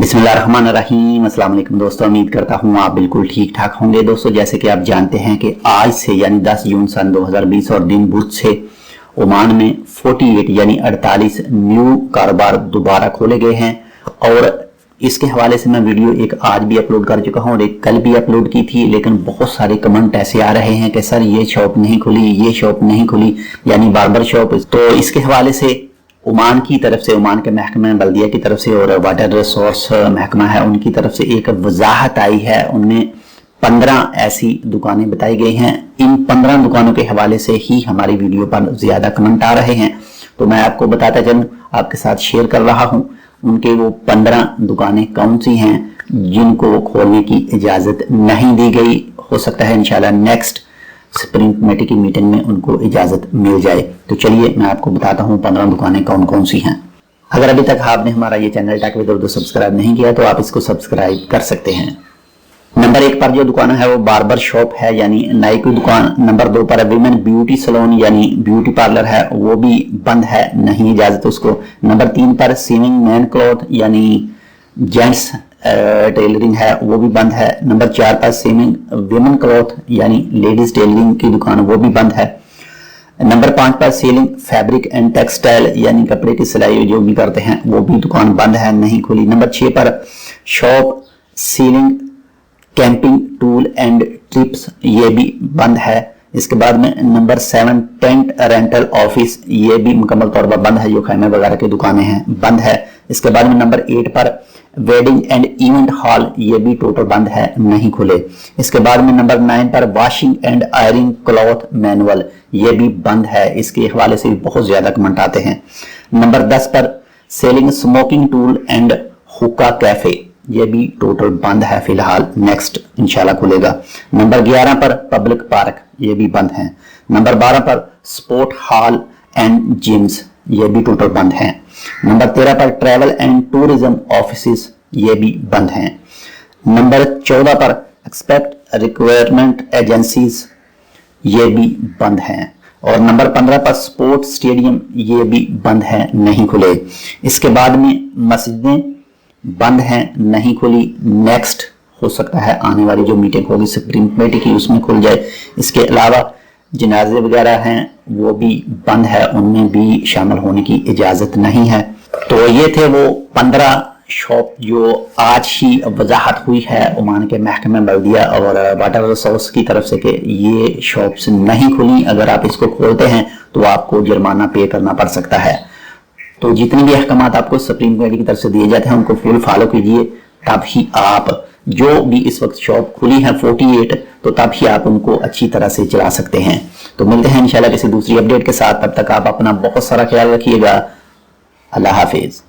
बिस्मिल्लाहिर्रहमानिर्रहीम। अस्सलाम वालेकुम दोस्तों, उम्मीद करता हूँ आप बिल्कुल ठीक ठाक होंगे। दोस्तों, जैसे कि आप जानते हैं कि आज से यानी 10 जून सन 2020 और दिन बुध से ओमान में 48 यानी 48 न्यू कारोबार दोबारा खोले गए हैं। और इसके हवाले से मैं वीडियो एक आज भी अपलोड कर चुका हूँ और एक कल भी अपलोड की थी, लेकिन बहुत सारे कमेंट ऐसे आ रहे हैं कि सर ये शॉप नहीं खुली, ये शॉप नहीं खुली, यानी बार्बर शॉप। तो इसके हवाले से ओमान की तरफ से, ओमान के महकमा बल्दिया की तरफ से और वाटर रिसोर्स महकमा है उनकी तरफ से एक वजाहत आई है। उनमें 15 ऐसी दुकानें बताई गई हैं। इन 15 दुकानों के हवाले से ही हमारी वीडियो पर ज्यादा कमेंट आ रहे हैं, तो मैं आपको बताता चलूं, आपके साथ शेयर कर रहा हूं उनके वो 15 दुकानें कौन सी हैं जिनको खोलने की इजाजत नहीं दी गई। हो सकता है इंशाल्लाह नेक्स्ट स्प्रिंग कमेटी की मीटिंग में उनको इजाजत मिल जाए। तो चलिए मैं आपको बताता हूँ 15 दुकानें कौन कौन सी हैं। अगर अभी तक आपने हमारा ये channel tech with Urdu subscribe नहीं किया तो आप इसको सब्सक्राइब कर सकते हैं। नंबर 1 पर जो दुकान है वो बार्बर शॉप है, यानी नाई की दुकान। नंबर 2 पर विमेन ब्यूटी सैलून यानी ब्यूटी पार्लर है, वो भी बंद है, नहीं इजाजत उसको। नंबर 3 पर सीविंग मैन क्लॉथ यानी जेंट्स टेलरिंग है, वो भी बंद है। नंबर 4 पर सीविंग विमेन क्लॉथ यानी लेडीज टेलरिंग की दुकान, वो भी बंद है। नंबर 5 पर सीलिंग फैब्रिक एंड टेक्सटाइल यानी कपड़े की सिलाई जो भी करते हैं वो भी दुकान बंद है, नहीं खुली। नंबर 6 पर shop ceiling camping tool and trips, ये भी बंद है। इसके बाद में नंबर 7 टेंट रेंटल ऑफिस, ये भी मुकम्मल तौर पर बंद है, जो खैमे वगैरह की दुकानें हैं बंद है। इसके बाद में नंबर 8 पर वेडिंग एंड इवेंट हॉल, ये भी टोटल बंद है, नहीं खुले। इसके बाद में नंबर 9 पर washing and ironing cloth manual, ये भी बंद है। इसके हवाले से भी बहुत ज्यादा कमेंट आते हैं। नंबर 10 पर सेलिंग स्मोकिंग टूल एंड हुक्का कैफे, ये भी टोटल बंद है फिलहाल, नेक्स्ट इंशाल्लाह खुलेगा। नंबर 11 पर पब्लिक पार्क, ये भी बंद है। नंबर 12 पर स्पोर्ट हॉल एंड जिम्स, ये भी टोटल बंद है। नंबर 13 पर ट्रैवल एंड टूरिज्म ऑफिसेस, ये भी बंद हैं। नंबर 14 पर एक्सपेक्ट रिक्वायरमेंट एजेंसीज, ये भी बंद हैं। और नंबर 15 पर स्पोर्ट्स स्टेडियम, ये भी बंद है, नहीं खुले। इसके बाद में मस्जिदें बंद हैं, नहीं खुली, नेक्स्ट हो सकता है आने वाली जो मीटिंग होगी सुप्रीम कमेटी की उसमें खुल जाए। इसके अलावा जनाजे वगैरह हैं वो भी बंद है, उनमें भी शामिल होने की इजाजत नहीं है। तो ये थे वो 15 शॉप जो आज ही वजाहत हुई है ओमान के महकमे बल्दिया और वाटर रिसोर्स की तरफ से कि ये शॉप्स नहीं खुली, अगर आप इसको खोलते हैं तो आपको जुर्माना पे करना पड़ सकता है। तो जितने भी अहकामात आपको सुप्रीम कमेटी की तरफ से दिए जाते हैं उनको फुल फॉलो कीजिए, तब ही आप जो भी इस वक्त शॉप खुली है 48, तो तब ही आप उनको अच्छी तरह से चला सकते हैं। तो मिलते हैं इंशाल्लाह किसी दूसरी अपडेट के साथ, तब तक आप अपना बहुत सारा ख्याल रखिएगा। अल्लाह हाफिज।